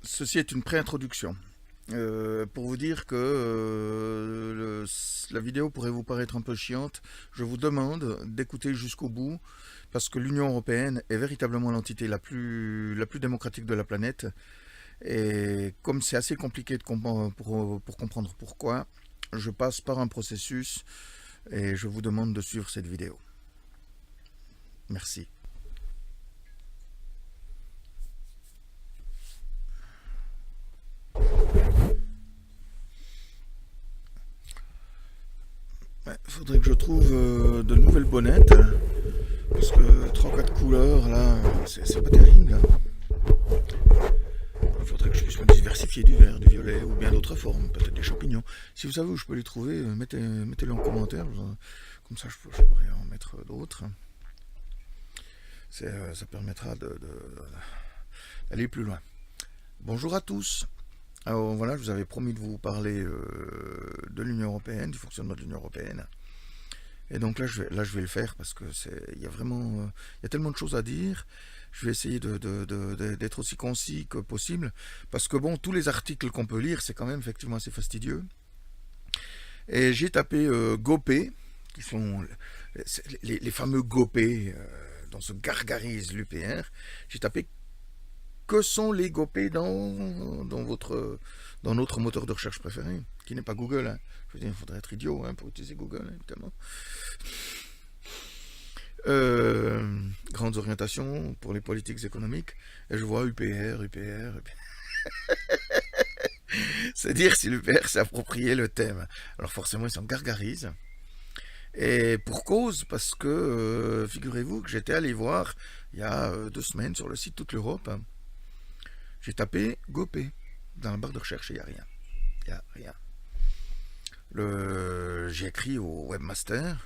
Ceci est une pré-introduction. Pour vous dire que la vidéo pourrait vous paraître un peu chiante, je vous demande d'écouter jusqu'au bout parce que l'Union européenne est véritablement l'entité la plus démocratique de la planète. Et comme c'est assez compliqué pour comprendre pourquoi, je passe par un processus et je vous demande de suivre cette vidéo. Merci. Il faudrait que je trouve de nouvelles bonnettes. Parce que 3-4 couleurs, là, c'est pas terrible. Il faudrait que je puisse me diversifier du vert, du violet ou bien d'autres formes, peut-être des champignons. Si vous savez où je peux les trouver, mettez-les en commentaire. Comme ça, je pourrais en mettre d'autres. Ça permettra d'aller plus loin. Bonjour à tous. Alors voilà, je vous avais promis de vous parler de l'Union européenne, du fonctionnement de l'Union européenne. Et donc là, je vais le faire parce que il y a tellement de choses à dire. Je vais essayer d'être aussi concis que possible parce que bon, tous les articles qu'on peut lire, c'est quand même effectivement assez fastidieux. Et j'ai tapé GOPÉ, qui sont les fameux GOPÉ dont se gargarise l'UPR. J'ai tapé que sont les GOPÉ dans notre moteur de recherche préféré, qui n'est pas Google. Hein. Je veux dire, il faudrait être idiot pour utiliser Google, évidemment. Grandes orientations pour les politiques économiques. Et je vois UPR. C'est dire si l'UPR s'est approprié le thème. Alors forcément, ils s'en gargarisent. Et pour cause, parce que figurez-vous que j'étais allé voir il y a 2 semaines sur le site Toute l'Europe. J'ai tapé GOPÉ dans la barre de recherche et il n'y a rien. Il n'y a rien. J'ai écrit au webmaster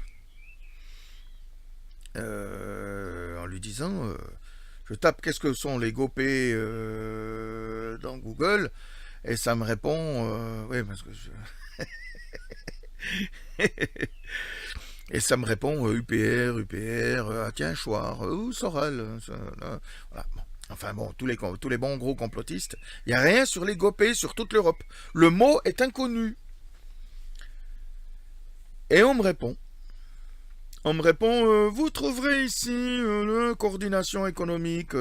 en lui disant je tape qu'est-ce que sont les GOPÉ dans Google et ça me répond oui parce que et ça me répond UPR ah tiens Chouard ou Soral voilà bon. Enfin bon, tous les bons gros complotistes, il n'y a rien sur les GOPÉ sur toute l'Europe. Le mot est inconnu. Et on me répond, vous trouverez ici la coordination économique,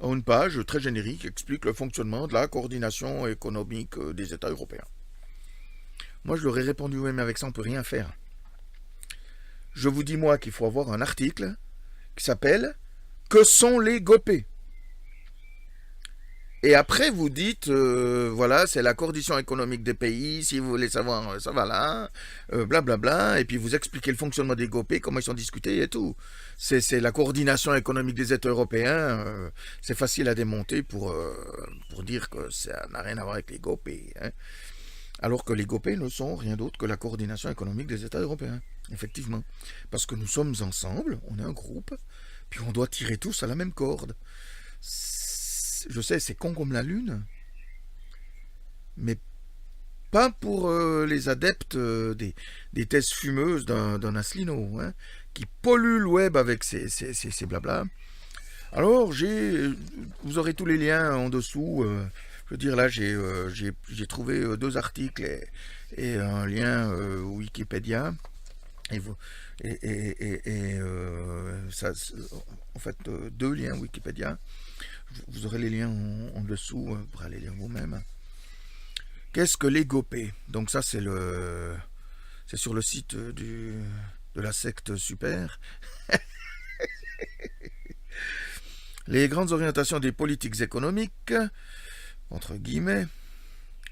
une page très générique qui explique le fonctionnement de la coordination économique des États européens. Moi, je leur ai répondu, oui, mais avec ça, on ne peut rien faire. Je vous dis, moi, qu'il faut avoir un article qui s'appelle « Que sont les GOPÉ ?» Et après, vous dites, voilà, c'est la coordination économique des pays, si vous voulez savoir, ça va là, blablabla, et puis vous expliquez le fonctionnement des GOPÉ, comment ils sont discutés et tout. C'est la coordination économique des États européens, c'est facile à démonter pour dire que ça n'a rien à voir avec les GOPÉ. Hein. Alors que les GOPÉ ne sont rien d'autre que la coordination économique des États européens, effectivement. Parce que nous sommes ensemble, on est un groupe, puis on doit tirer tous à la même corde. Je sais, c'est con comme la lune, mais pas pour les adeptes des thèses fumeuses d'un Asselineau, hein, qui polluent le web avec ses blabla. Alors, vous aurez tous les liens en dessous. Je veux dire, là, j'ai trouvé 2 articles et un lien Wikipédia. En fait, 2 liens Wikipédia. Vous aurez les liens en dessous pour aller lire vous-même. Qu'est-ce que les GOPÉ? Donc ça, c'est sur le site de la secte Super. Les grandes orientations des politiques économiques, entre guillemets,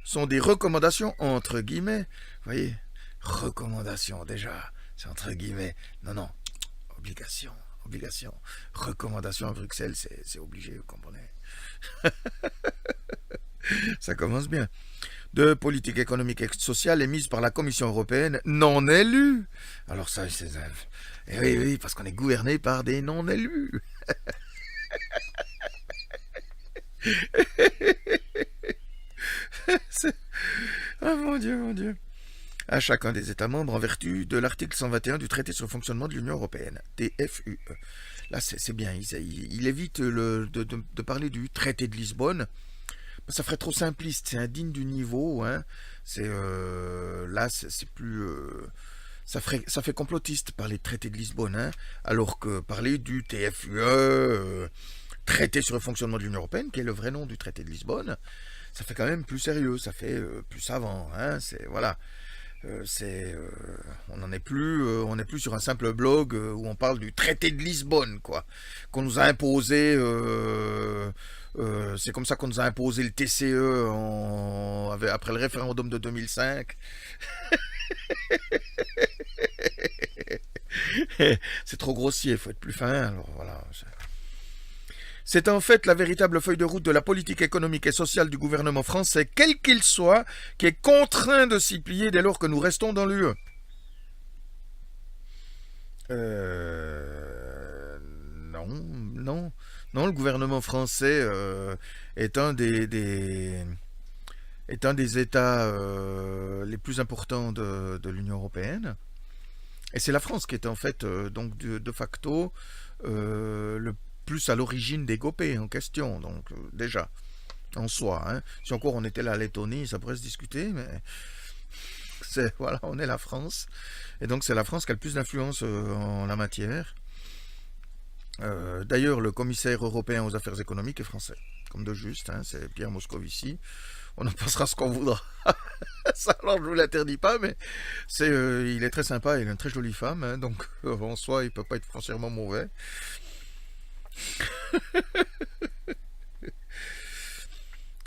sont des recommandations, entre guillemets. Vous voyez, recommandations déjà, c'est entre guillemets. Non, obligation. Recommandation à Bruxelles, c'est obligé, vous comprenez. Ça commence bien. De politique économique et sociale émise par la Commission européenne non élue. Alors ça, c'est... oui, parce qu'on est gouverné par des non élus. Oh mon Dieu. à chacun des États membres en vertu de l'article 121 du traité sur le fonctionnement de l'Union européenne, TFUE. Là, c'est bien, il évite de parler du traité de Lisbonne. Ça ferait trop simpliste, c'est indigne du niveau. Hein. Là, c'est plus... ça fait complotiste parler de traité de Lisbonne, hein, alors que parler du TFUE, traité sur le fonctionnement de l'Union européenne, qui est le vrai nom du traité de Lisbonne, ça fait quand même plus sérieux, ça fait plus savant. Hein, voilà. On n'est plus sur un simple blog où on parle du traité de Lisbonne, quoi, qu'on nous a imposé. C'est comme ça qu'on nous a imposé le TCE après le référendum de 2005. C'est trop grossier, il faut être plus fin. Alors voilà. C'est en fait la véritable feuille de route de la politique économique et sociale du gouvernement français, quel qu'il soit, qui est contraint de s'y plier dès lors que nous restons dans l'UE. Non, le gouvernement français est un des États les plus importants de l'Union européenne. Et c'est la France qui est en fait, donc de facto, le plus à l'origine des GOPÉ en question, donc déjà, en soi. Hein. Si encore on était la Lettonie, ça pourrait se discuter, mais voilà, on est la France. Et donc c'est la France qui a le plus d'influence en la matière. D'ailleurs, le commissaire européen aux affaires économiques est français, comme de juste, hein, c'est Pierre Moscovici. On en pensera ce qu'on voudra. Ça, alors je ne vous l'interdis pas, mais il est très sympa, il a une très jolie femme, hein, donc en soi, il ne peut pas être foncièrement mauvais.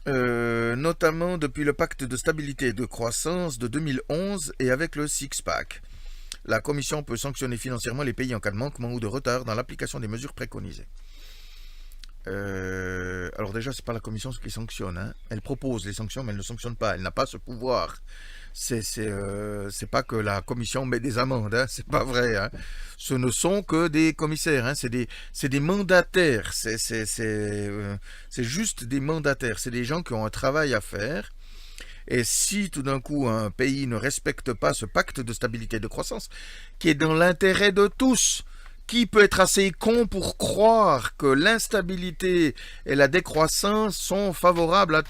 Notamment depuis le pacte de stabilité et de croissance de 2011 et avec le six-pack. La Commission peut sanctionner financièrement les pays en cas de manquement ou de retard dans l'application des mesures préconisées. Alors déjà, c'est pas la Commission qui sanctionne. Hein. Elle propose les sanctions, mais elle ne sanctionne pas. Elle n'a pas ce pouvoir. C'est pas que la Commission met des amendes. Hein. C'est pas vrai. Hein. Ce ne sont que des commissaires. Hein. C'est des mandataires. C'est juste des mandataires. C'est des gens qui ont un travail à faire. Et si tout d'un coup un pays ne respecte pas ce pacte de stabilité et de croissance, qui est dans l'intérêt de tous, qui peut être assez con pour croire que l'instabilité et la décroissance sont favorables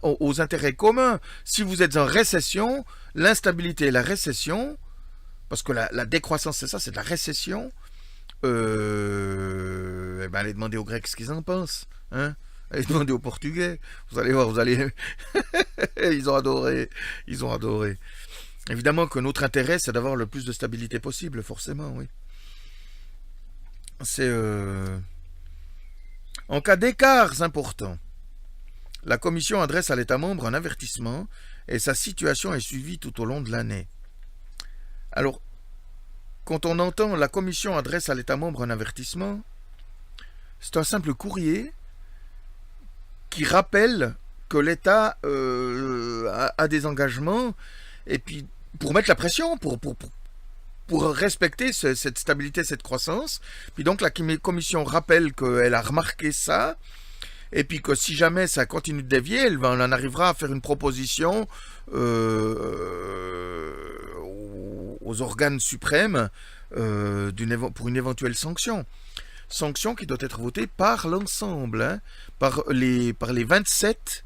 aux intérêts communs? Si vous êtes en récession, l'instabilité et la récession, parce que la décroissance c'est ça, c'est de la récession, allez demander aux Grecs ce qu'ils en pensent, hein. Allez demander aux Portugais, vous allez voir, ils ont adoré. Évidemment que notre intérêt, c'est d'avoir le plus de stabilité possible, forcément, oui. En cas d'écarts importants, la Commission adresse à l'État membre un avertissement et sa situation est suivie tout au long de l'année. Alors, quand on entend la Commission adresse à l'État membre un avertissement, c'est un simple courrier qui rappelle que l'État a des engagements, et puis pour mettre la pression, pour respecter cette stabilité, cette croissance. Puis donc la Commission rappelle qu'elle a remarqué ça, et puis que si jamais ça continue de dévier, elle en arrivera à faire une proposition aux organes suprêmes pour une éventuelle sanction. Sanction qui doit être votée par l'ensemble, hein, par les 27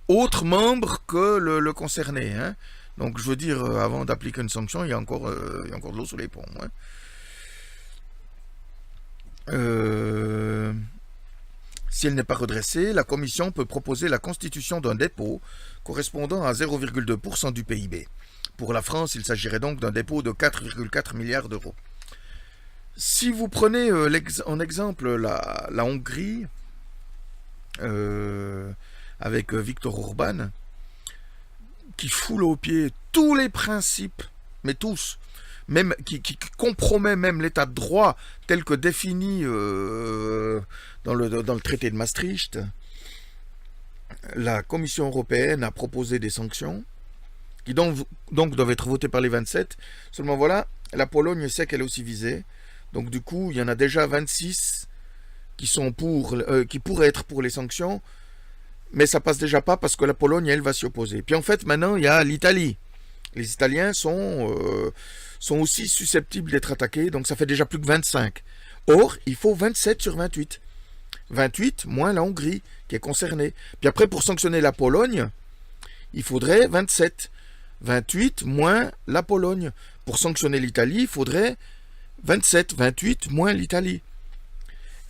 autres membres que le concerné. Hein. Donc je veux dire, avant d'appliquer une sanction, il y a encore de l'eau sous les ponts. Hein. Si elle n'est pas redressée, la Commission peut proposer la constitution d'un dépôt correspondant à 0,2% du PIB. Pour la France, il s'agirait donc d'un dépôt de 4,4 milliards d'euros. Si vous prenez en exemple la Hongrie, avec Viktor Orban, qui foule aux pieds tous les principes, mais tous, même qui compromet même l'état de droit tel que défini dans le traité de Maastricht, la Commission européenne a proposé des sanctions qui donc doivent être votées par les 27. Seulement voilà, la Pologne sait qu'elle est aussi visée. Donc du coup, il y en a déjà 26 qui pourraient être pour les sanctions, mais ça passe déjà pas parce que la Pologne, elle, va s'y opposer. Puis en fait, maintenant, il y a l'Italie. Les Italiens sont aussi susceptibles d'être attaqués, donc ça fait déjà plus que 25. Or, il faut 27 sur 28. 28 moins la Hongrie qui est concernée. Puis après, pour sanctionner la Pologne, il faudrait 27. 28 moins la Pologne. Pour sanctionner l'Italie, il faudrait 27. 28 moins l'Italie.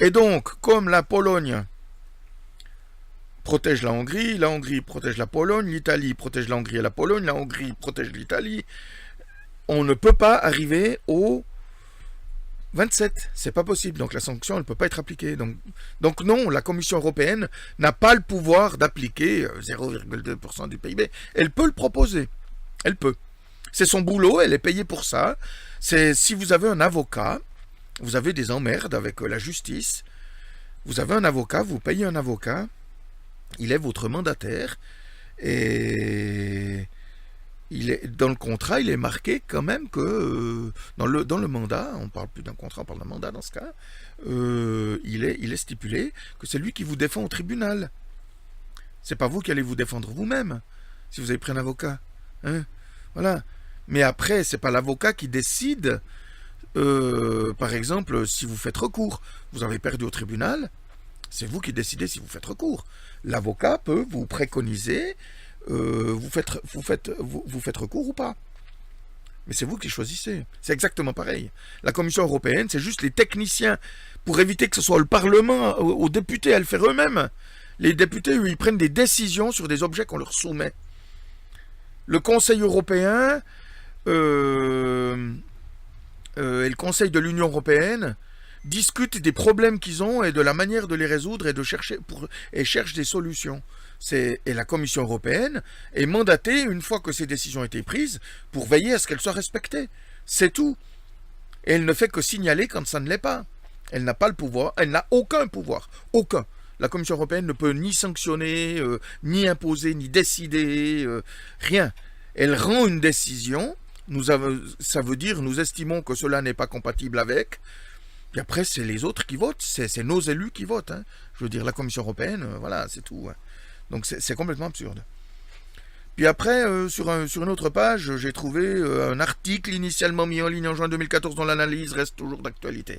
Et donc, comme la Pologne protège la Hongrie protège la Pologne, l'Italie protège la Hongrie et la Pologne, la Hongrie protège l'Italie, on ne peut pas arriver au 27. C'est pas possible. Donc la sanction, elle ne peut pas être appliquée. Donc non, la Commission européenne n'a pas le pouvoir d'appliquer 0,2% du PIB. Elle peut le proposer. Elle peut. C'est son boulot, elle est payée pour ça. C'est si vous avez un avocat, vous avez des emmerdes avec la justice, vous avez un avocat, vous payez un avocat, il est votre mandataire, et dans le contrat, il est marqué quand même que dans le mandat, on ne parle plus d'un contrat, on parle d'un mandat dans ce cas, il est stipulé que c'est lui qui vous défend au tribunal. C'est pas vous qui allez vous défendre vous-même, si vous avez pris un avocat. Hein, voilà. Mais après, c'est pas l'avocat qui décide, par exemple, si vous faites recours. Vous avez perdu au tribunal, c'est vous qui décidez si vous faites recours. L'avocat peut vous préconiser, vous faites recours ou pas. Mais c'est vous qui choisissez. C'est exactement pareil. La Commission européenne, c'est juste les techniciens pour éviter que ce soit le Parlement, aux députés à le faire eux-mêmes. Les députés, eux, ils prennent des décisions sur des objets qu'on leur soumet. Le Conseil européen et le Conseil de l'Union européenne discutent des problèmes qu'ils ont et de la manière de les résoudre et cherchent des solutions. Et la Commission européenne est mandatée, une fois que ces décisions ont été prises, pour veiller à ce qu'elles soient respectées. C'est tout. Et elle ne fait que signaler quand ça ne l'est pas. Elle n'a pas le pouvoir, elle n'a aucun pouvoir. Aucun. La Commission européenne ne peut ni sanctionner, ni imposer, ni décider, rien. Elle rend une décision, ça veut dire nous estimons que cela n'est pas compatible avec, et après c'est les autres qui votent, c'est nos élus qui votent. Hein. Je veux dire, la Commission européenne, voilà, c'est tout. Hein. Donc c'est complètement absurde. Puis après, sur une autre page, j'ai trouvé un article initialement mis en ligne en juin 2014 dont l'analyse reste toujours d'actualité.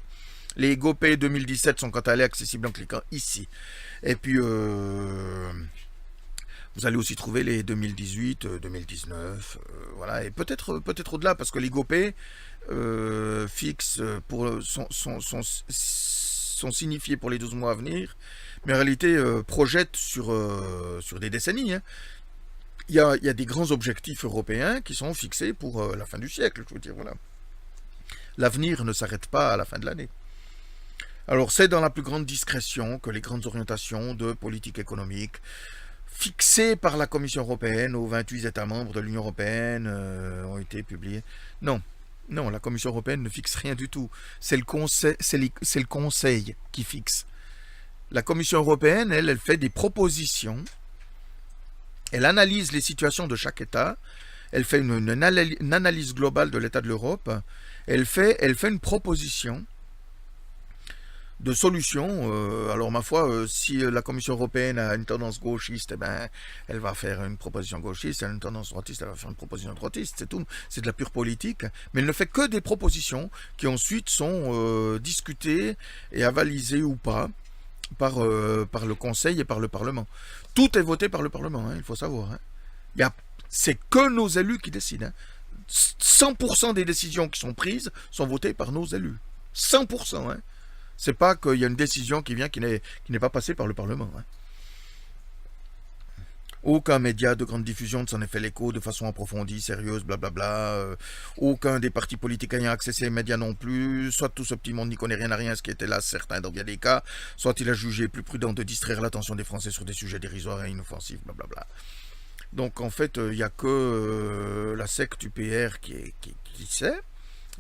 Les GoPay 2017 sont quant à elles accessibles en cliquant ici. Et puis, vous allez aussi trouver les 2018, 2019, voilà, et peut-être au-delà, parce que les GoPay fixes sont signifiés pour les 12 mois à venir, mais en réalité projettent sur des décennies. Hein. Il y a des grands objectifs européens qui sont fixés pour la fin du siècle, je veux dire, voilà. L'avenir ne s'arrête pas à la fin de l'année. Alors c'est dans la plus grande discrétion que les grandes orientations de politique économique fixées par la Commission européenne aux 28 États membres de l'Union européenne ont été publiées. Non, la Commission européenne ne fixe rien du tout. C'est le Conseil qui fixe. La Commission européenne, elle fait des propositions, elle analyse les situations de chaque État, elle fait une analyse globale de l'état de l'Europe, elle fait une proposition de solutions. Alors ma foi, si la Commission européenne a une tendance gauchiste, eh ben, elle va faire une proposition gauchiste, elle a une tendance droitiste, elle va faire une proposition droitiste, c'est tout, c'est de la pure politique, mais elle ne fait que des propositions qui ensuite sont discutées et avalisées ou pas par le Conseil et par le Parlement. Tout est voté par le Parlement, hein, il faut savoir. Hein. C'est que nos élus qui décident. Hein. 100% des décisions qui sont prises sont votées par nos élus. 100%. Hein. C'est pas qu'il y a une décision qui vient qui n'est pas passée par le Parlement. Hein. Aucun média de grande diffusion ne s'en est fait l'écho de façon approfondie, sérieuse, blablabla. Aucun des partis politiques ayant accès aux médias non plus. Soit tout ce petit monde n'y connaît rien à rien, ce qui était là certain dans bien des cas. Soit il a jugé plus prudent de distraire l'attention des Français sur des sujets dérisoires et inoffensifs, blablabla. Donc en fait, il n'y a que la secte UPR qui sait.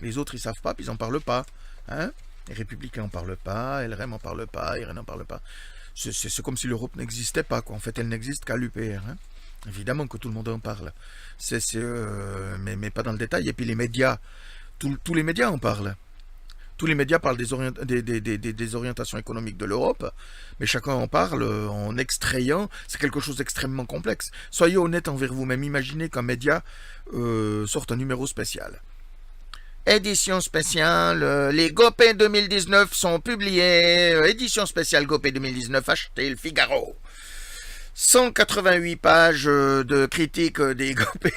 Les autres, ils savent pas, puis ils n'en parlent pas. Hein. Les Républicains n'en parlent pas, LRM n'en parle pas, RN n'en parle pas. C'est comme si l'Europe n'existait pas, quoi. En fait, elle n'existe qu'à l'UPR. Hein. Évidemment que tout le monde en parle. Mais pas dans le détail. Et puis les médias, tous les médias en parlent. Tous les médias parlent des orientations économiques de l'Europe, mais chacun en parle en extrayant. C'est quelque chose d'extrêmement complexe. Soyez honnête envers vous-même. Imaginez qu'un média sorte un numéro spécial. Édition spéciale, les Gopé 2019 sont publiés. Édition spéciale Gopé 2019, achetez le Figaro. 188 pages de critiques des Gopé.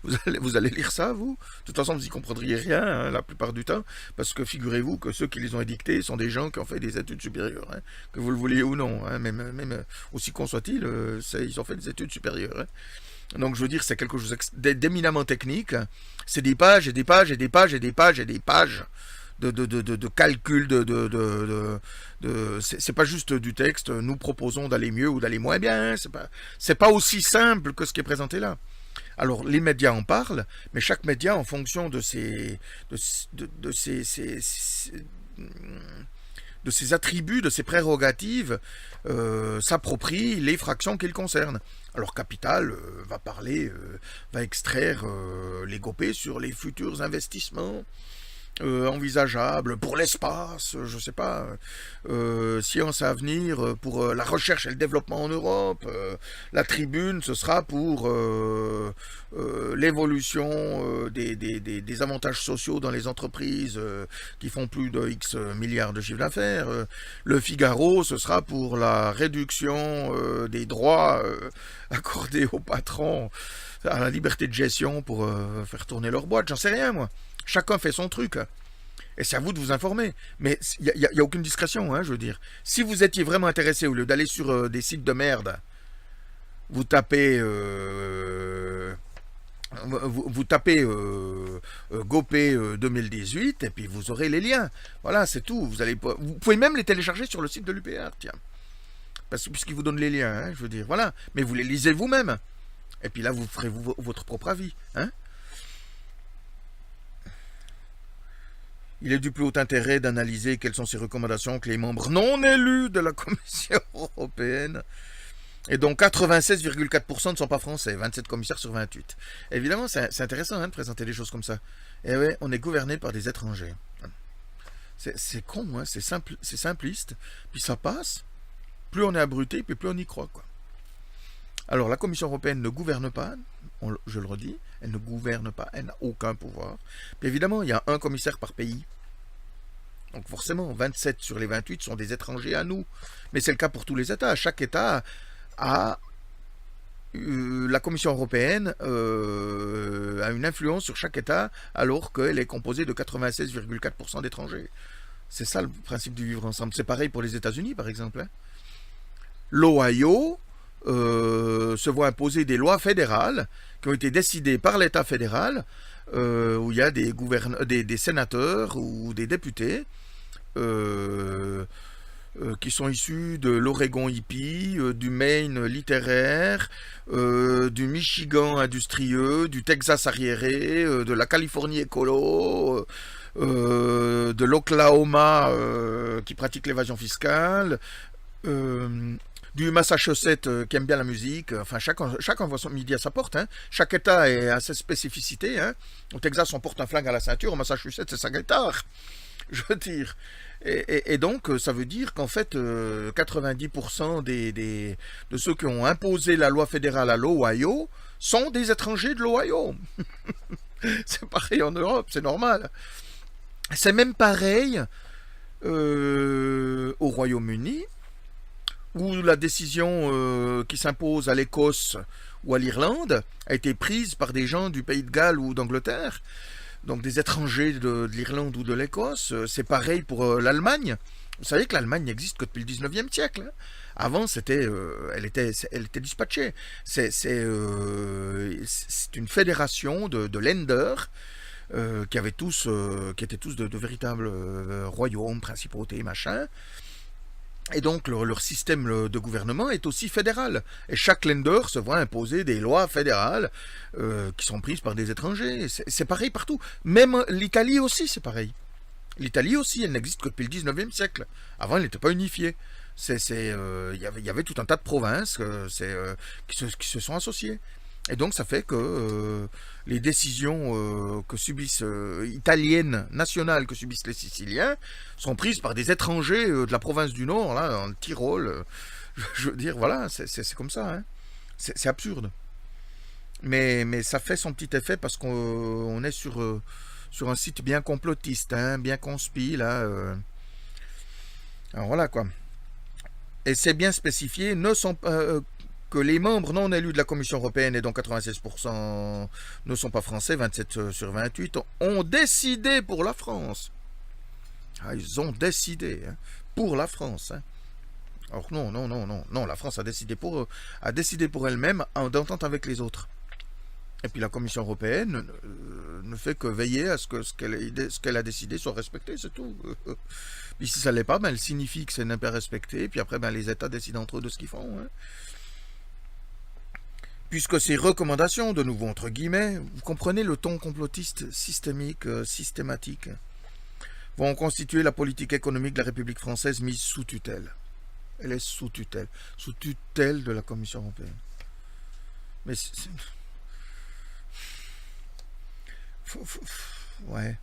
Vous allez lire ça, vous? De toute façon, vous n'y comprendriez rien, hein, la plupart du temps, parce que figurez-vous que ceux qui les ont édictés sont des gens qui ont fait des études supérieures, hein, que vous le vouliez ou non, hein, même aussi con soit-il, ils ont fait des études supérieures. Hein. Donc je veux dire, c'est quelque chose d'éminemment technique. C'est des pages et des pages et des pages et des pages et des pages de calcul, c'est pas juste du texte. Nous proposons d'aller mieux ou d'aller moins bien. C'est pas aussi simple que ce qui est présenté là. Alors les médias en parlent, mais chaque média, en fonction de ses attributs, de ses prérogatives, s'approprie les fractions qu'il concerne. Alors Capital va extraire les Gopé sur les futurs investissements envisageables pour l'espace, je sais pas, science à venir pour la recherche et le développement en Europe. La Tribune, ce sera pour l'évolution des avantages sociaux dans les entreprises qui font plus de X milliards de chiffre d'affaires. Le Figaro, ce sera pour la réduction des droits accordés aux patrons à la liberté de gestion pour faire tourner leur boîte. J'en sais rien, moi. Chacun fait son truc. Et c'est à vous de vous informer. Mais il n'y a aucune discrétion, hein, je veux dire. Si vous étiez vraiment intéressé, au lieu d'aller sur des sites de merde, vous tapez Gopé 2018 et puis vous aurez les liens. Voilà, c'est tout. Vous pouvez même les télécharger sur le site de l'UPR, tiens. Puisqu'il vous donne les liens, hein, je veux dire. Voilà. Mais vous les lisez vous-même. Et puis là, vous ferez votre propre avis, hein. Il est du plus haut intérêt d'analyser quelles sont ces recommandations que les membres non élus de la Commission européenne, et donc 96,4% ne sont pas français, 27 commissaires sur 28. Évidemment, c'est intéressant hein, de présenter des choses comme ça. Et ouais, on est gouverné par des étrangers. C'est con, hein, c'est simpliste, puis ça passe. Plus on est abruté, puis plus on y croit, quoi. Alors, la Commission européenne ne gouverne pas, je le redis, elle ne gouverne pas, elle n'a aucun pouvoir. Puis évidemment, il y a un commissaire par pays. Donc forcément, 27 sur les 28 sont des étrangers à nous. Mais c'est le cas pour tous les États. Chaque État a... la Commission européenne a une influence sur chaque État, alors qu'elle est composée de 96,4% d'étrangers. C'est ça le principe du vivre ensemble. C'est pareil pour les États-Unis, par exemple. Hein. L'Ohio... se voit imposer des lois fédérales qui ont été décidées par l'État fédéral, où il y a des sénateurs ou des députés qui sont issus de l'Oregon hippie, du Maine littéraire, du Michigan industrieux, du Texas arriéré, de la Californie écolo, de l'Oklahoma qui pratique l'évasion fiscale, du Massachusetts qui aime bien la musique. Enfin, chacun voit son midi à sa porte. Hein. Chaque État a ses spécificités. Hein. Au Texas, on porte un flingue à la ceinture. Au Massachusetts, c'est sa guitare. Je veux dire. Et donc, ça veut dire qu'en fait, 90% de ceux qui ont imposé la loi fédérale à l'Ohio sont des étrangers de l'Ohio. C'est pareil en Europe, c'est normal. C'est même pareil au Royaume-Uni, où la décision qui s'impose à l'Écosse ou à l'Irlande a été prise par des gens du Pays de Galles ou d'Angleterre, donc des étrangers de l'Irlande ou de l'Écosse. C'est pareil pour l'Allemagne. Vous savez que l'Allemagne n'existe que depuis le 19e siècle. Hein. Avant, elle était dispatchée. C'est une fédération de Länder qui étaient tous de véritables royaumes, principautés, machin. Et donc leur système de gouvernement est aussi fédéral. Et chaque Länder se voit imposer des lois fédérales qui sont prises par des étrangers. C'est pareil partout. Même l'Italie aussi, c'est pareil. L'Italie aussi, elle n'existe que depuis le 19e siècle. Avant, elle n'était pas unifiée. Il y avait tout un tas de provinces qui se sont associées. Et donc ça fait que les décisions que subissent italiennes, nationales, que subissent les Siciliens, sont prises par des étrangers de la province du Nord, là, dans le Tyrol. Je veux dire, voilà, c'est comme ça. Hein. C'est absurde. Mais ça fait son petit effet parce qu'on est sur un site bien complotiste, hein, bien conspi, là. Alors voilà quoi. Et c'est bien spécifié, que les membres non élus de la Commission européenne, et dont 96% ne sont pas français, 27 sur 28, ont décidé pour la France. Ah, ils ont décidé pour la France. Hein. Alors non, la France a décidé pour elle-même d'entente avec les autres. Et puis la Commission européenne ne fait que veiller à ce qu'elle a décidé soit respecté, c'est tout. Puis si ça ne l'est pas, ben, elle signifie que c'est n'est pas respecté, puis après ben, les États décident entre eux de ce qu'ils font. Hein. Puisque ces recommandations, de nouveau entre guillemets, vous comprenez le ton complotiste systémique, systématique, vont constituer la politique économique de la République française mise sous tutelle. Elle est sous tutelle de la Commission européenne. Mais ouais.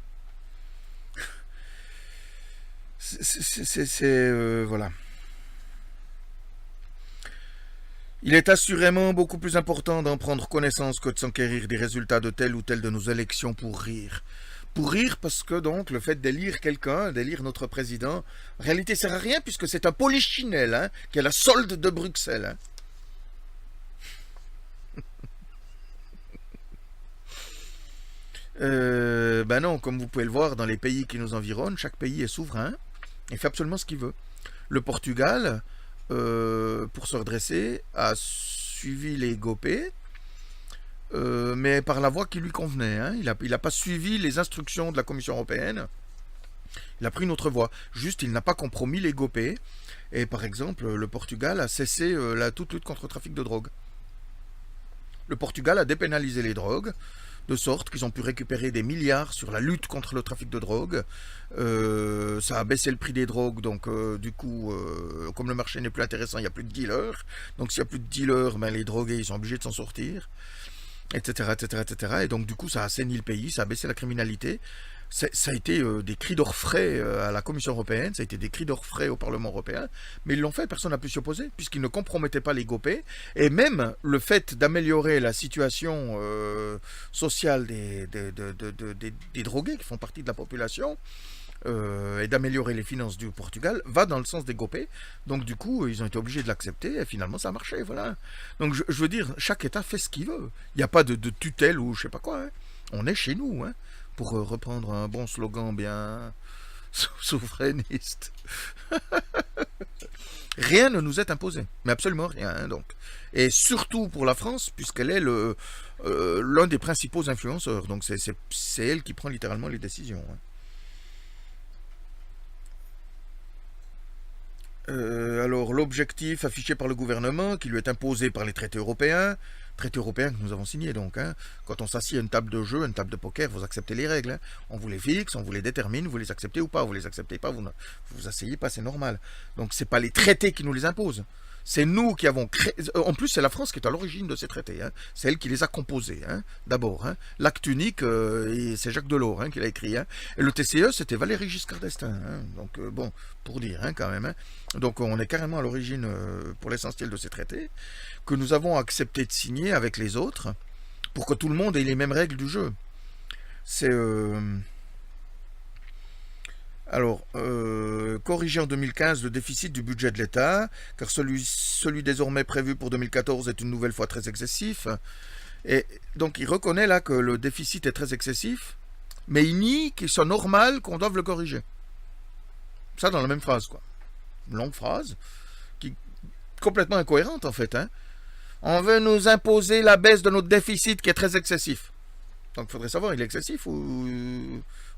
Voilà. Il est assurément beaucoup plus important d'en prendre connaissance que de s'enquérir des résultats de telle ou telle de nos élections pour rire. Pour rire parce que donc le fait d'élire quelqu'un, d'élire notre président, en réalité sert à rien puisque c'est un polichinelle hein, qui est la solde de Bruxelles. Hein. Ben non, comme vous pouvez le voir dans les pays qui nous environnent, chaque pays est souverain et fait absolument ce qu'il veut. Le Portugal, pour se redresser, a suivi les GOPÉ, mais par la voie qui lui convenait. Hein. Il n'a pas suivi les instructions de la Commission européenne. Il a pris une autre voie. Juste, il n'a pas compromis les GOPÉ. Et par exemple, le Portugal a cessé toute lutte contre le trafic de drogue. Le Portugal a dépénalisé les drogues, de sorte qu'ils ont pu récupérer des milliards sur la lutte contre le trafic de drogue. Ça a baissé le prix des drogues, donc du coup, comme le marché n'est plus intéressant, il n'y a plus de dealers. Donc s'il n'y a plus de dealers, ben, les drogués ils sont obligés de s'en sortir, etc., etc., etc. Et donc du coup, ça a assaini le pays, ça a baissé la criminalité. Ça a été des cris d'orfraie à la Commission européenne, ça a été des cris d'orfraie au Parlement européen, mais ils l'ont fait, personne n'a pu s'y opposer, puisqu'ils ne compromettaient pas les GOPÉ, et même le fait d'améliorer la situation sociale des drogués qui font partie de la population, et d'améliorer les finances du Portugal, va dans le sens des GOPÉ, donc du coup, ils ont été obligés de l'accepter, et finalement ça a marché, voilà. Donc je veux dire, chaque État fait ce qu'il veut, il n'y a pas de tutelle ou je sais pas quoi, hein. On est chez nous, hein. Pour reprendre un bon slogan bien souverainiste. Rien ne nous est imposé, mais absolument rien. Hein, donc. Et surtout pour la France, puisqu'elle est l'un des principaux influenceurs. Donc c'est elle qui prend littéralement les décisions. Hein. Alors l'objectif affiché par le gouvernement, qui lui est imposé par les traités européens que nous avons signés donc, hein. Quand on s'assied à une table de jeu, une table de poker, vous acceptez les règles, hein. On vous les fixe, on vous les détermine, vous les acceptez ou pas, vous les acceptez pas, vous vous asseyez pas, c'est normal. Donc c'est pas les traités qui nous les imposent. C'est nous qui avons créé. En plus, c'est la France qui est à l'origine de ces traités. Hein. C'est elle qui les a composés. Hein. D'abord, hein. L'acte unique, c'est Jacques Delors hein, qui l'a écrit. Hein. Et le TCE, c'était Valéry Giscard d'Estaing. Hein. Donc, bon, pour dire hein, quand même. Hein. Donc, on est carrément à l'origine, pour l'essentiel de ces traités, que nous avons accepté de signer avec les autres, pour que tout le monde ait les mêmes règles du jeu. C'est. Alors, corriger en 2015 le déficit du budget de l'État, car celui désormais prévu pour 2014 est une nouvelle fois très excessif. Et donc, il reconnaît là que le déficit est très excessif, mais il nie qu'il soit normal qu'on doive le corriger. Ça dans la même phrase, quoi. Une longue phrase, qui est complètement incohérente en fait. Hein. On veut nous imposer la baisse de notre déficit qui est très excessif. Donc il faudrait savoir, il est excessif ou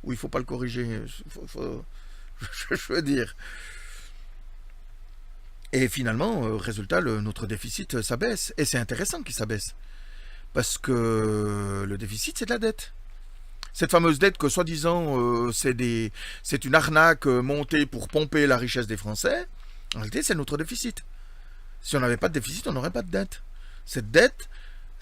il ne faut pas le corriger. Je veux dire. Et finalement, résultat, notre déficit s'abaisse. Et c'est intéressant qu'il s'abaisse. Parce que le déficit, c'est de la dette. Cette fameuse dette que, soi-disant, c'est une arnaque montée pour pomper la richesse des Français, en réalité, c'est notre déficit. Si on n'avait pas de déficit, on n'aurait pas de dette. Cette dette,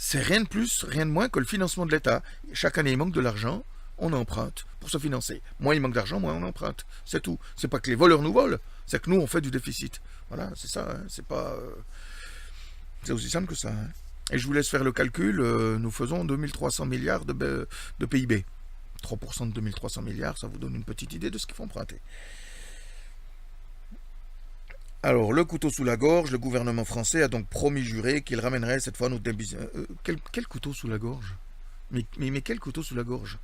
c'est rien de plus, rien de moins que le financement de l'État. Chaque année, il manque de l'argent, on emprunte pour se financer. Moins il manque d'argent, moins on emprunte. C'est tout. C'est pas que les voleurs nous volent, c'est que nous, on fait du déficit. Voilà, c'est ça. Hein. C'est pas... c'est aussi simple que ça. Hein. Et je vous laisse faire le calcul. Nous faisons 2300 milliards de PIB. 3% de 2300 milliards, ça vous donne une petite idée de ce qu'il faut emprunter. Alors, le couteau sous la gorge, le gouvernement français a donc promis juré qu'il ramènerait cette fois notre débit. Quel couteau sous la gorge? Mais quel couteau sous la gorge?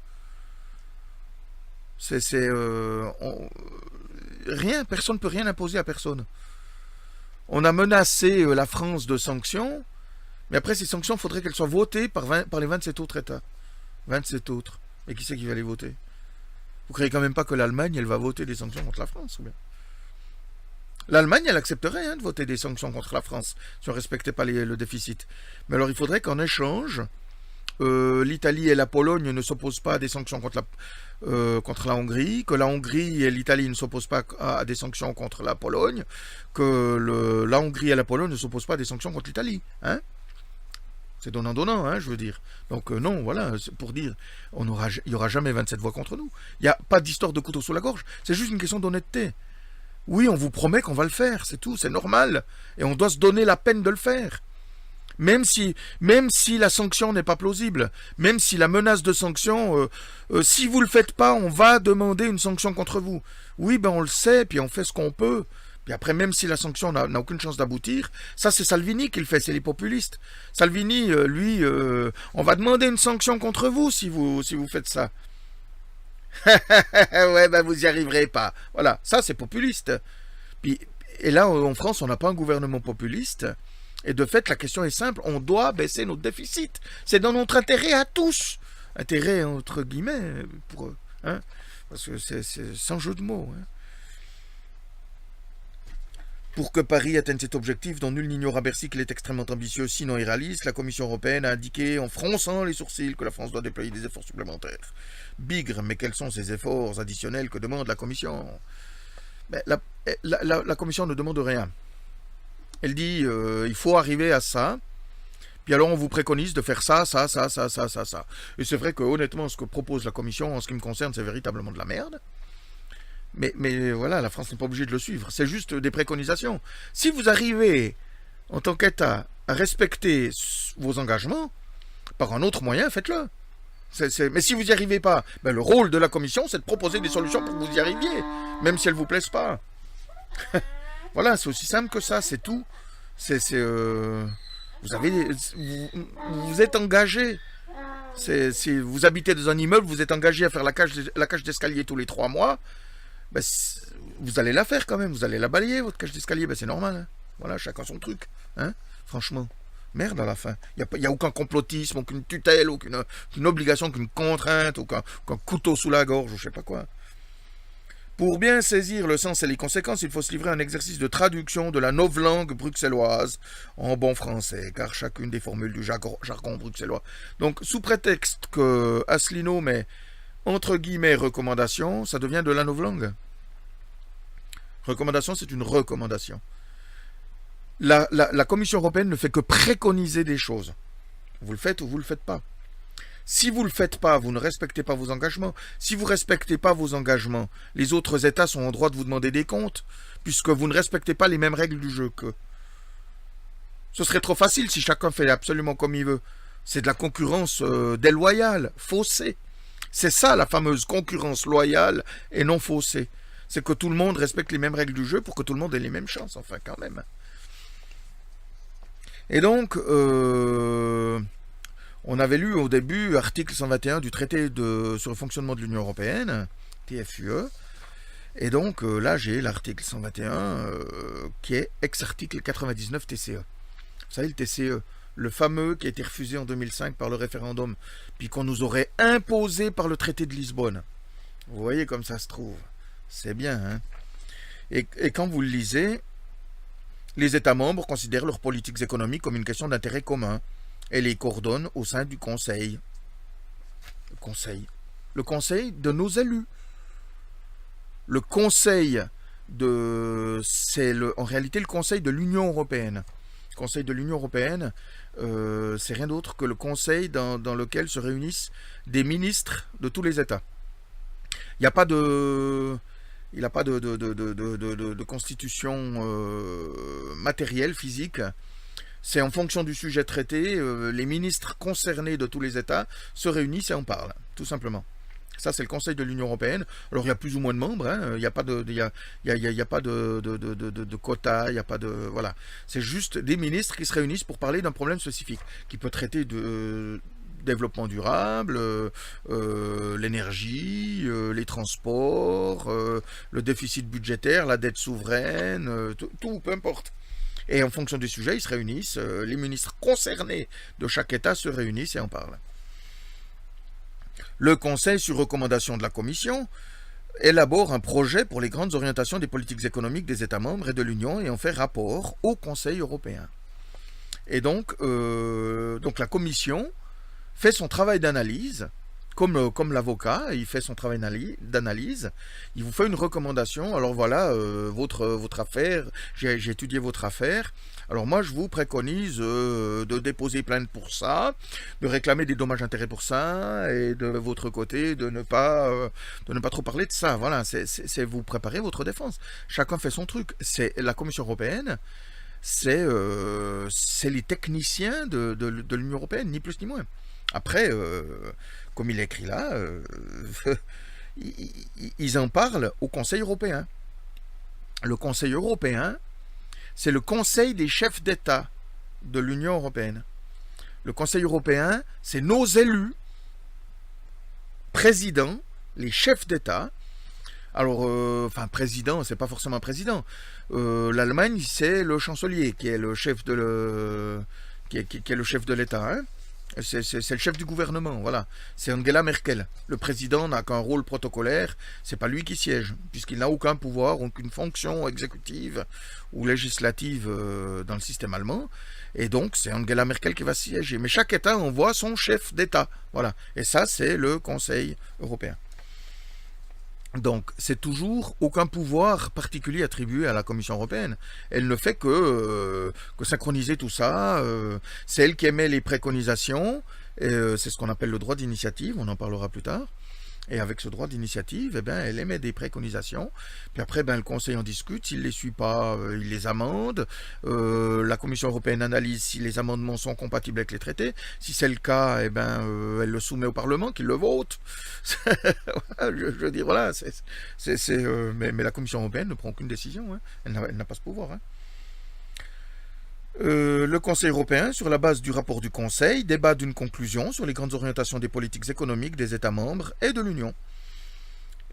Rien, personne ne peut rien imposer à personne. On a menacé la France de sanctions, mais après ces sanctions, il faudrait qu'elles soient votées par les 27 autres États. 27 autres. Et qui c'est qui va les voter? Vous croyez quand même pas que l'Allemagne, elle va voter des sanctions contre la France, ou bien? L'Allemagne, elle accepterait de voter des sanctions contre la France si on ne respectait pas le déficit. Mais alors il faudrait qu'en échange, l'Italie et la Pologne ne s'opposent pas à des sanctions contre la Hongrie, que la Hongrie et l'Italie ne s'opposent pas à des sanctions contre la Pologne, que la Hongrie et la Pologne ne s'opposent pas à des sanctions contre l'Italie. Hein? C'est donnant-donnant, hein, je veux dire. Donc non, voilà, pour dire, il n'y aura jamais 27 voix contre nous. Il n'y a pas d'histoire de couteau sous la gorge, c'est juste une question d'honnêteté. Oui, on vous promet qu'on va le faire, c'est tout, c'est normal. Et on doit se donner la peine de le faire. Même si la sanction n'est pas plausible, même si la menace de sanction, si vous ne le faites pas, on va demander une sanction contre vous. Oui, ben on le sait, puis on fait ce qu'on peut. Puis après, même si la sanction n'a aucune chance d'aboutir, ça c'est Salvini qui le fait, c'est les populistes. Salvini, lui, on va demander une sanction contre vous si vous faites ça. Ouais, ben vous n'y arriverez pas. Voilà, ça c'est populiste. Et là, en France, on n'a pas un gouvernement populiste. Et de fait, la question est simple, on doit baisser notre déficit. C'est dans notre intérêt à tous. Intérêt entre guillemets, pour eux. Hein, parce que c'est sans jeu de mots. Hein. Pour que Paris atteigne cet objectif, dont nul n'ignore à Bercy qu'il est extrêmement ambitieux, sinon irréaliste, la Commission européenne a indiqué, en fronçant les sourcils, que la France doit déployer des efforts supplémentaires. Bigre, mais quels sont ces efforts additionnels que demande la Commission? Ben, la Commission ne demande rien. Elle dit, il faut arriver à ça, puis alors on vous préconise de faire ça. Et c'est vrai que honnêtement, ce que propose la Commission, en ce qui me concerne, c'est véritablement de la merde. Mais voilà, la France n'est pas obligée de le suivre. C'est juste des préconisations. Si vous arrivez, en tant qu'État, à respecter vos engagements, par un autre moyen, faites-le. Mais si vous n'y arrivez pas, ben le rôle de la Commission, c'est de proposer des solutions pour que vous y arriviez, même si elles ne vous plaisent pas. Voilà, c'est aussi simple que ça, c'est tout. Vous êtes engagé. Si vous habitez dans un immeuble, vous êtes engagé à faire la cage d'escalier tous les 3 mois. Ben, vous allez la faire quand même, vous allez la balayer, votre cage d'escalier, ben, c'est normal. Hein. Voilà, chacun son truc. Hein. Franchement, merde à la fin. Il n'y a aucun complotisme, aucune tutelle, aucune obligation, aucune contrainte, aucun couteau sous la gorge, ou je sais pas quoi. Pour bien saisir le sens et les conséquences, il faut se livrer à un exercice de traduction de la novlangue bruxelloise en bon français, car chacune des formules du jargon bruxellois. Donc, sous prétexte que Asselineau met entre guillemets recommandation, ça devient de la novlangue. Recommandation, c'est une recommandation. La Commission européenne ne fait que préconiser des choses. Vous le faites ou vous ne le faites pas. Si vous ne le faites pas, vous ne respectez pas vos engagements. Si vous ne respectez pas vos engagements, les autres États sont en droit de vous demander des comptes, puisque vous ne respectez pas les mêmes règles du jeu qu'eux. Ce serait trop facile si chacun fait absolument comme il veut. C'est de la concurrence déloyale, faussée. C'est ça la fameuse concurrence loyale et non faussée. C'est que tout le monde respecte les mêmes règles du jeu pour que tout le monde ait les mêmes chances, enfin quand même. Et donc, on avait lu au début article 121 du traité sur le fonctionnement de l'Union Européenne, TFUE, et donc là j'ai l'article 121 qui est ex-article 99 TCE. Vous savez, le TCE, le fameux qui a été refusé en 2005 par le référendum, puis qu'on nous aurait imposé par le traité de Lisbonne. Vous voyez comme ça se trouve. C'est bien, hein. Et quand vous le lisez, les États membres considèrent leurs politiques économiques comme une question d'intérêt commun et les coordonnent au sein du Conseil. Le Conseil de nos élus. Le Conseil c'est en réalité le Conseil de l'Union européenne. Conseil de l'Union européenne, c'est rien d'autre que le conseil dans lequel se réunissent des ministres de tous les États. Il n'y a pas de... Il n'a pas de constitution matérielle, physique. C'est en fonction du sujet traité, les ministres concernés de tous les États se réunissent et en parlent, tout simplement. Ça, c'est le Conseil de l'Union européenne. Alors, il y a plus ou moins de membres, hein. Il n'y a pas y a pas de quota, il n'y a pas de... Voilà. C'est juste des ministres qui se réunissent pour parler d'un problème spécifique, qui peut traiter de développement durable, l'énergie, les transports, le déficit budgétaire, la dette souveraine, tout, peu importe. Et en fonction des sujets, ils se réunissent, les ministres concernés de chaque État se réunissent et en parlent. Le Conseil, sur recommandation de la Commission, élabore un projet pour les grandes orientations des politiques économiques des États membres et de l'Union et en fait rapport au Conseil européen. Et donc la Commission fait son travail d'analyse, comme l'avocat, il fait son travail d'analyse, il vous fait une recommandation, alors voilà, votre affaire, j'ai étudié votre affaire, alors moi je vous préconise de déposer plainte pour ça, de réclamer des dommages-intérêts pour ça, et de votre côté de ne pas trop parler de ça, voilà, c'est vous préparez votre défense, chacun fait son truc, c'est la Commission européenne, c'est les techniciens de l'Union européenne, ni plus ni moins. Après, comme il est écrit là, ils en parlent au Conseil européen. Le Conseil européen, c'est le Conseil des chefs d'État de l'Union européenne. Le Conseil européen, c'est nos élus, présidents, les chefs d'État. Alors, président, c'est pas forcément président. L'Allemagne, c'est le chancelier qui est le chef de qui est le chef de l'État, hein. C'est le chef du gouvernement, voilà. C'est Angela Merkel. Le président n'a qu'un rôle protocolaire, c'est pas lui qui siège, puisqu'il n'a aucun pouvoir, aucune fonction exécutive ou législative dans le système allemand. Et donc, c'est Angela Merkel qui va siéger. Mais chaque État envoie son chef d'État, voilà. Et ça, c'est le Conseil européen. Donc, c'est toujours aucun pouvoir particulier attribué à la Commission européenne. Elle ne fait que synchroniser tout ça. C'est elle qui émet les préconisations. C'est ce qu'on appelle le droit d'initiative. On en parlera plus tard. Et avec ce droit d'initiative, eh ben, elle émet des préconisations. Puis après, le Conseil en discute. S'il ne les suit pas, il les amende. La Commission européenne analyse si les amendements sont compatibles avec les traités. Si c'est le cas, eh elle le soumet au Parlement, qu'il le vote. Je veux dire, voilà. Mais la Commission européenne ne prend aucune décision, hein. Elle n'a pas ce pouvoir, hein. Le Conseil européen, sur la base du rapport du Conseil, débat d'une conclusion sur les grandes orientations des politiques économiques des États membres et de l'Union.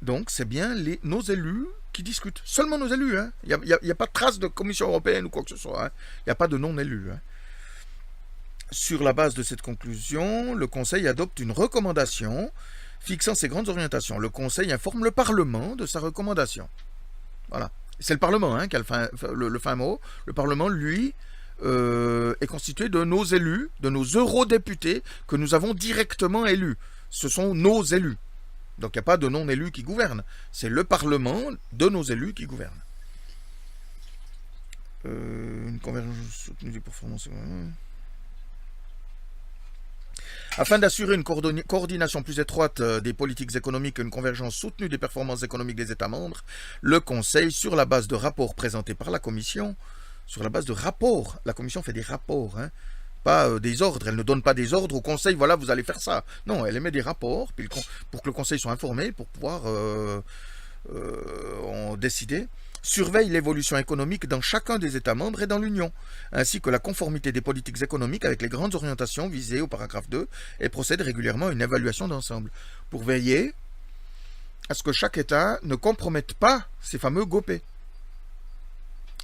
Donc, c'est bien nos élus qui discutent. Seulement nos élus, hein. Il n'y a pas de trace de Commission européenne ou quoi que ce soit, hein. Il n'y a pas de non-élus, hein. Sur la base de cette conclusion, le Conseil adopte une recommandation fixant ses grandes orientations. Le Conseil informe le Parlement de sa recommandation. Voilà. C'est le Parlement, hein, qui a le fin mot. Le Parlement, lui, est constitué de nos élus, de nos eurodéputés que nous avons directement élus. Ce sont nos élus. Donc il n'y a pas de non-élus qui gouvernent. C'est le Parlement de nos élus qui gouverne. Une convergence soutenue des performances. Afin d'assurer une coordination plus étroite des politiques économiques et une convergence soutenue des performances économiques des États membres, le Conseil, sur la base de rapports présentés par la Commission, sur la base de rapports, la Commission fait des rapports, hein, pas des ordres, elle ne donne pas des ordres au Conseil, voilà, vous allez faire ça. Non, elle émet des rapports pour que le Conseil soit informé, pour pouvoir en décider. Surveille l'évolution économique dans chacun des États membres et dans l'Union, ainsi que la conformité des politiques économiques avec les grandes orientations visées au paragraphe 2 et procède régulièrement à une évaluation d'ensemble, pour veiller à ce que chaque État ne compromette pas ces fameux GOPE.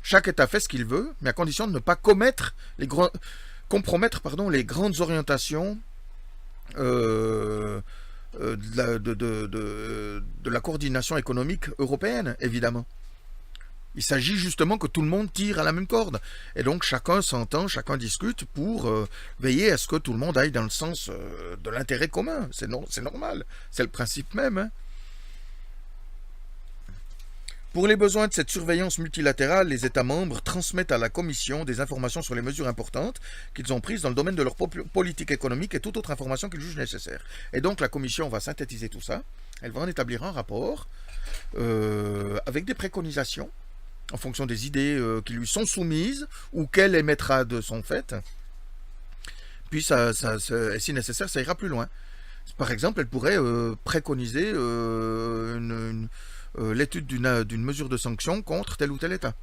Chaque État fait ce qu'il veut, mais à condition de ne pas compromettre les grandes orientations de la coordination économique européenne, évidemment. Il s'agit justement que tout le monde tire à la même corde. Et donc chacun s'entend, chacun discute pour veiller à ce que tout le monde aille dans le sens de l'intérêt commun. C'est normal, c'est le principe même, hein. Pour les besoins de cette surveillance multilatérale, les États membres transmettent à la Commission des informations sur les mesures importantes qu'ils ont prises dans le domaine de leur politique économique et toute autre information qu'ils jugent nécessaire. Et donc la Commission va synthétiser tout ça, elle va en établir un rapport avec des préconisations en fonction des idées qui lui sont soumises ou qu'elle émettra de son fait. Puis si nécessaire, ça ira plus loin. Par exemple, elle pourrait préconiser l'étude d'une mesure de sanction contre tel ou tel État.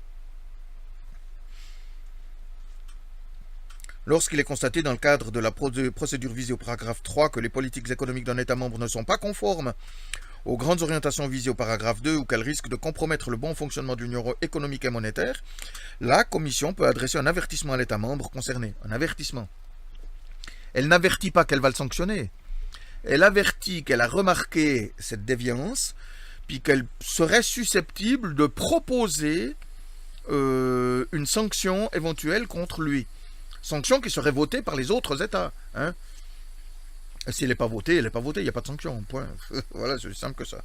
Lorsqu'il est constaté dans le cadre de la procédure visée au paragraphe 3 que les politiques économiques d'un État membre ne sont pas conformes aux grandes orientations visées au paragraphe 2 ou qu'elles risquent de compromettre le bon fonctionnement de l'Union économique et monétaire, la Commission peut adresser un avertissement à l'État membre concerné. Un avertissement. Elle n'avertit pas qu'elle va le sanctionner. Elle avertit qu'elle a remarqué cette déviance, puis qu'elle serait susceptible de proposer une sanction éventuelle contre lui. Sanction qui serait votée par les autres États. Hein. Si elle n'est pas votée, elle n'est pas votée, il n'y a pas de sanction. Point. Voilà, c'est aussi simple que ça.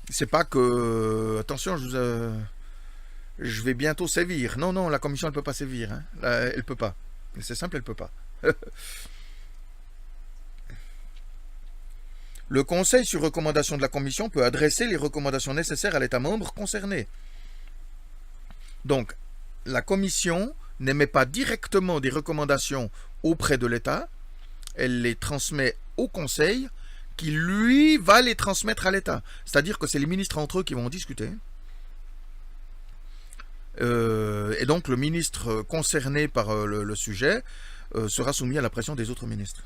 C'est pas que... Attention, je vais bientôt sévir. Non, non, la Commission, elle ne peut pas sévir. Hein. Elle ne peut pas. C'est simple, elle ne peut pas. Le Conseil, sur recommandation de la Commission, peut adresser les recommandations nécessaires à l'État membre concerné. Donc, la Commission n'émet pas directement des recommandations auprès de l'État, elle les transmet au Conseil, qui lui va les transmettre à l'État. C'est-à-dire que c'est les ministres entre eux qui vont en discuter. Et donc le ministre concerné par le sujet sera soumis à la pression des autres ministres.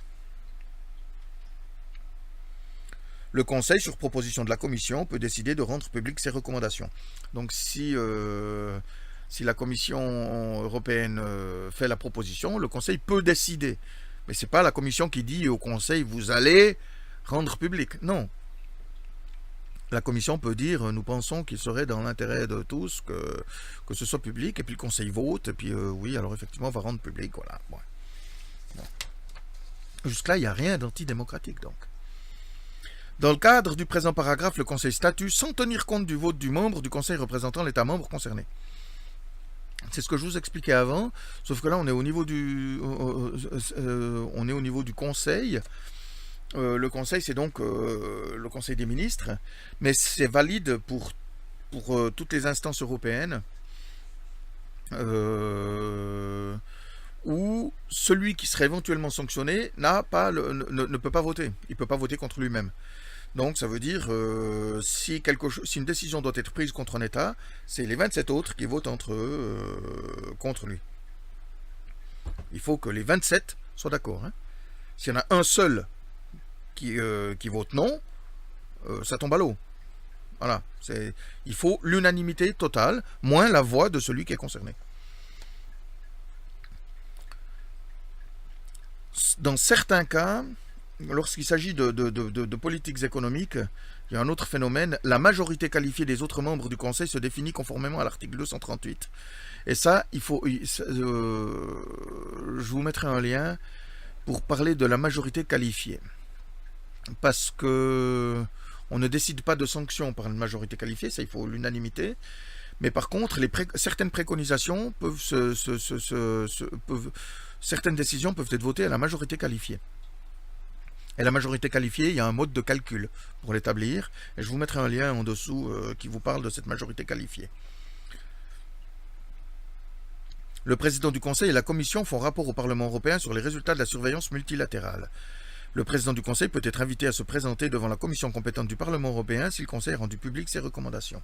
Le Conseil, sur proposition de la Commission, peut décider de rendre publiques ses recommandations. Donc si la Commission européenne fait la proposition, le Conseil peut décider. Mais ce n'est pas la Commission qui dit au Conseil, vous allez rendre public. Non. La Commission peut dire, nous pensons qu'il serait dans l'intérêt de tous que ce soit public, et puis le Conseil vote, et puis oui, alors effectivement, on va rendre public, voilà. Ouais. Bon. Jusque-là, il n'y a rien d'antidémocratique, donc. Dans le cadre du présent paragraphe, le Conseil statue sans tenir compte du vote du membre du Conseil représentant l'État membre concerné. C'est ce que je vous expliquais avant, sauf que là, on est au niveau du Conseil. Le Conseil, c'est donc le Conseil des ministres, mais c'est valide pour toutes les instances européennes où celui qui serait éventuellement sanctionné ne peut pas voter. Il ne peut pas voter contre lui-même. Donc ça veut dire si une décision doit être prise contre un État, c'est les 27 autres qui votent entre eux contre lui. Il faut que les 27 soient d'accord. Hein. S'il y en a un seul qui vote non, ça tombe à l'eau. Voilà. Il faut l'unanimité totale, moins la voix de celui qui est concerné. Dans certains cas, lorsqu'il s'agit de politiques économiques, il y a un autre phénomène. La majorité qualifiée des autres membres du Conseil se définit conformément à l'article 238. Et ça, je vous mettrai un lien pour parler de la majorité qualifiée. Parce que on ne décide pas de sanctions par une majorité qualifiée, ça il faut l'unanimité. Mais par contre, certaines préconisations certaines décisions peuvent être votées à la majorité qualifiée. Et la majorité qualifiée, il y a un mode de calcul pour l'établir. Et je vous mettrai un lien en dessous qui vous parle de cette majorité qualifiée. Le président du Conseil et la Commission font rapport au Parlement européen sur les résultats de la surveillance multilatérale. Le président du Conseil peut être invité à se présenter devant la commission compétente du Parlement européen si le Conseil a rendu public ses recommandations.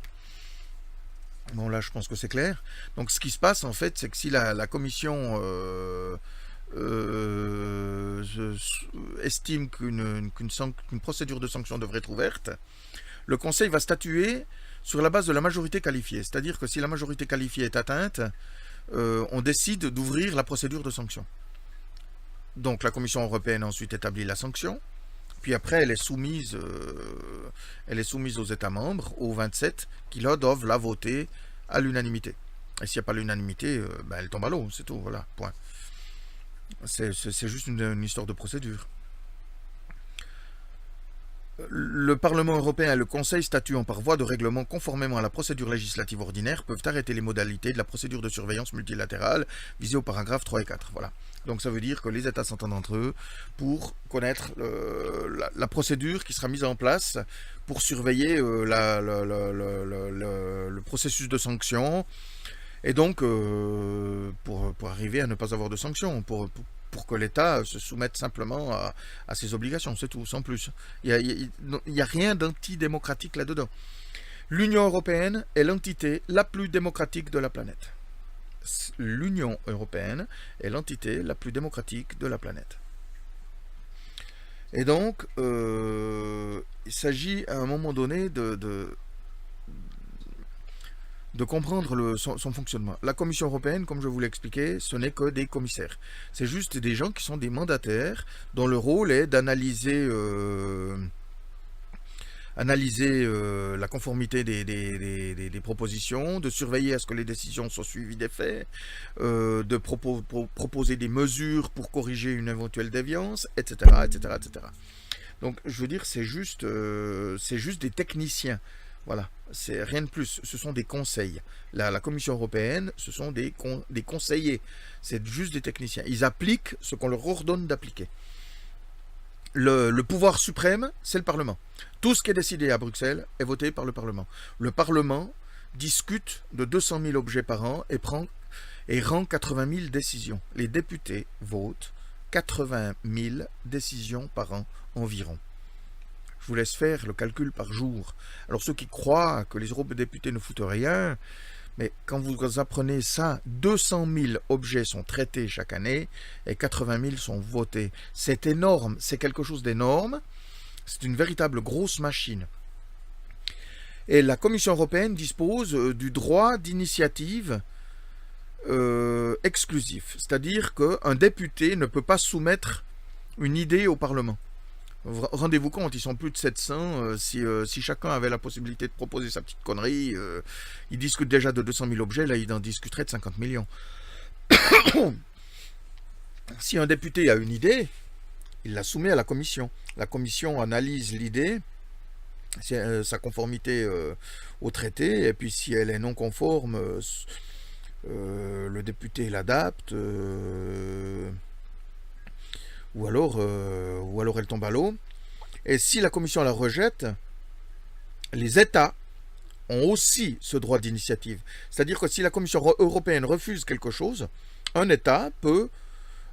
Bon, là, je pense que c'est clair. Donc, ce qui se passe, en fait, c'est que si la commission estime qu'une procédure de sanction devrait être ouverte, le Conseil va statuer sur la base de la majorité qualifiée. C'est-à-dire que si la majorité qualifiée est atteinte, on décide d'ouvrir la procédure de sanction. Donc la Commission européenne ensuite établit la sanction, puis après elle est soumise aux États membres, aux 27, qui là doivent la voter à l'unanimité. Et s'il n'y a pas l'unanimité, elle tombe à l'eau, c'est tout, voilà, point. C'est juste une histoire de procédure. Le Parlement européen et le Conseil, statuant par voie de règlement conformément à la procédure législative ordinaire, peuvent arrêter les modalités de la procédure de surveillance multilatérale visée au paragraphe 3 et 4. Voilà. Donc ça veut dire que les États s'entendent entre eux pour connaître la procédure qui sera mise en place pour surveiller le processus de sanction et donc pour arriver à ne pas avoir de sanctions, pour que l'État se soumette simplement à ses obligations, c'est tout, sans plus. Il n'y a rien d'antidémocratique là-dedans. L'Union européenne est l'entité la plus démocratique de la planète. L'Union européenne est l'entité la plus démocratique de la planète. Et donc, il s'agit à un moment donné de comprendre son fonctionnement. La Commission européenne, comme je vous l'ai expliqué, ce n'est que des commissaires. C'est juste des gens qui sont des mandataires dont le rôle est d'analyser la conformité des propositions, de surveiller à ce que les décisions soient suivies des faits, de proposer des mesures pour corriger une éventuelle déviance, etc., etc., etc. Donc, je veux dire, c'est juste des techniciens. Voilà, c'est rien de plus, ce sont des conseils. La Commission européenne, ce sont des conseillers, c'est juste des techniciens. Ils appliquent ce qu'on leur ordonne d'appliquer. Le pouvoir suprême, c'est le Parlement. Tout ce qui est décidé à Bruxelles est voté par le Parlement. Le Parlement discute de 200 000 objets par an et rend 80 000 décisions. Les députés votent 80 000 décisions par an environ. Je vous laisse faire le calcul par jour. Alors ceux qui croient que les eurodéputés ne foutent rien, mais quand vous apprenez ça, 200 000 objets sont traités chaque année et 80 000 sont votés. C'est énorme, c'est quelque chose d'énorme. C'est une véritable grosse machine. Et la Commission européenne dispose du droit d'initiative exclusif. C'est-à-dire qu'un député ne peut pas soumettre une idée au Parlement. Rendez-vous compte, ils sont plus de 700. Si chacun avait la possibilité de proposer sa petite connerie, ils discutent déjà de 200 000 objets, là ils en discuteraient de 50 millions. Si un député a une idée, il la soumet à la commission. La commission analyse l'idée, sa conformité au traité, et puis si elle est non conforme, le député l'adapte, ou alors elle tombe à l'eau. Et si la commission la rejette, les États ont aussi ce droit d'initiative. C'est-à-dire que si la Commission européenne refuse quelque chose, un État peut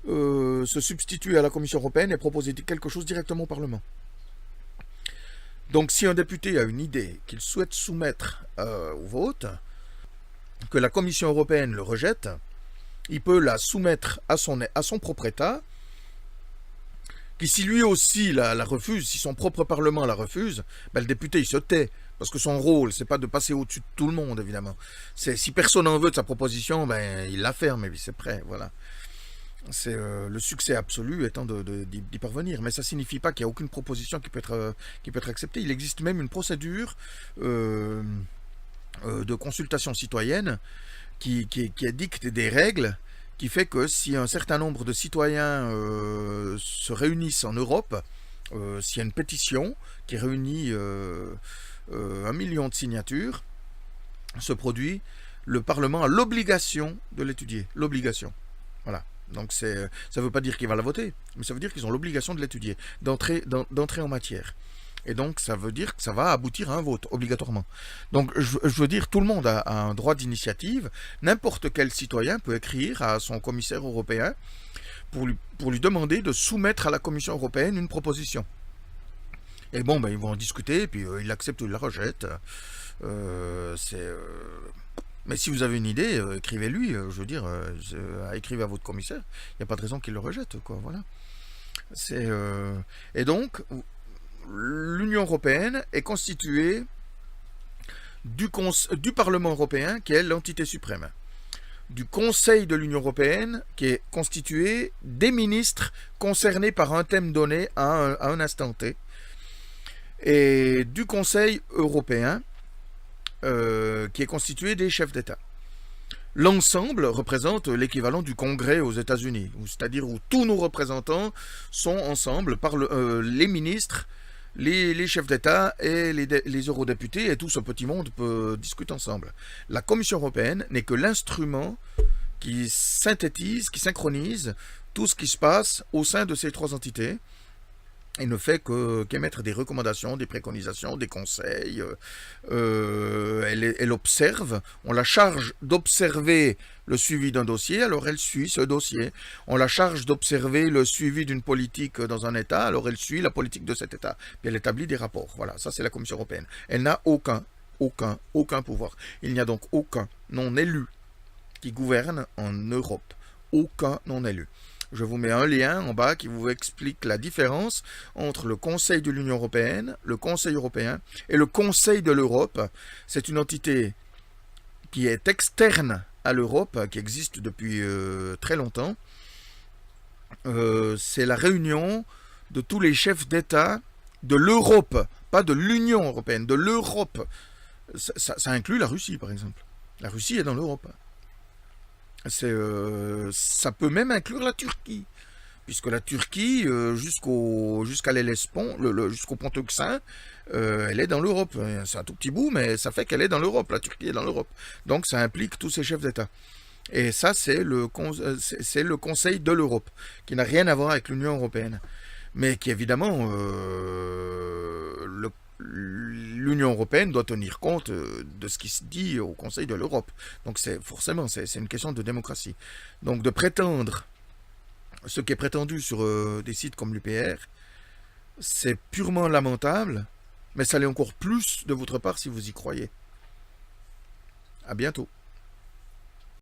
se substituer à la Commission européenne et proposer quelque chose directement au Parlement. Donc si un député a une idée qu'il souhaite soumettre au vote, que la Commission européenne le rejette, il peut la soumettre à son propre État, qui si lui aussi la refuse, si son propre Parlement la refuse, ben le député il se tait, parce que son rôle c'est pas de passer au-dessus de tout le monde évidemment. Si personne n'en veut de sa proposition, ben il la ferme et puis c'est prêt, voilà. C'est le succès absolu étant d'y parvenir, mais ça ne signifie pas qu'il n'y a aucune proposition qui peut être acceptée. Il existe même une procédure de consultation citoyenne qui édicte des règles qui fait que si un certain nombre de citoyens se réunissent en Europe, s'il y a une pétition qui réunit 1 million de signatures, se produit, le Parlement a l'obligation de l'étudier. L'obligation. Voilà. Donc ça ne veut pas dire qu'il va la voter, mais ça veut dire qu'ils ont l'obligation de l'étudier, d'entrer en matière. Et donc ça veut dire que ça va aboutir à un vote, obligatoirement. Donc je veux dire, tout le monde a un droit d'initiative. N'importe quel citoyen peut écrire à son commissaire européen pour lui demander de soumettre à la Commission européenne une proposition. Et bon, ben, ils vont en discuter, puis il l'accepte ou il la rejette. Mais si vous avez une idée, écrivez-lui, je veux dire, écrivez à votre commissaire, il n'y a pas de raison qu'il le rejette, quoi, voilà. Et donc, l'Union européenne est constituée du Parlement européen, qui est l'entité suprême, du Conseil de l'Union européenne, qui est constitué des ministres concernés par un thème donné à un instant T, et du Conseil européen, qui est constitué des chefs d'État. L'ensemble représente l'équivalent du Congrès aux États-Unis, c'est-à-dire où tous nos représentants sont ensemble par les ministres les chefs d'État et les eurodéputés et tout ce petit monde discutent ensemble. La Commission européenne n'est que l'instrument qui synthétise, qui synchronise tout ce qui se passe au sein de ces trois entités et ne fait qu'émettre des recommandations, des préconisations, des conseils. Elle observe, on la charge d'observer le suivi d'un dossier, alors elle suit ce dossier. On la charge d'observer le suivi d'une politique dans un État, alors elle suit la politique de cet État. Puis elle établit des rapports. Voilà, ça c'est la Commission européenne. Elle n'a aucun pouvoir. Il n'y a donc aucun non élu qui gouverne en Europe. Aucun non élu. Je vous mets un lien en bas qui vous explique la différence entre le Conseil de l'Union européenne, le Conseil européen et le Conseil de l'Europe. C'est une entité qui est externe à l'Europe, qui existe depuis très longtemps. C'est la réunion de tous les chefs d'État de l'Europe, pas de l'Union européenne, de l'Europe. Ça inclut la Russie, par exemple. La Russie est dans l'Europe. Ça peut même inclure la Turquie, puisque la Turquie, jusqu'à l'Hellespont, jusqu'au pont Euxin, elle est dans l'Europe. C'est un tout petit bout, mais ça fait qu'elle est dans l'Europe. La Turquie est dans l'Europe. Donc ça implique tous ces chefs d'État. Et ça, c'est le Conseil de l'Europe, qui n'a rien à voir avec l'Union européenne. Mais qui, évidemment, l'Union européenne doit tenir compte de ce qui se dit au Conseil de l'Europe. Donc forcément, c'est une question de démocratie. Donc de prétendre ce qui est prétendu sur des sites comme l'UPR, c'est purement lamentable, mais ça l'est encore plus de votre part si vous y croyez. À bientôt.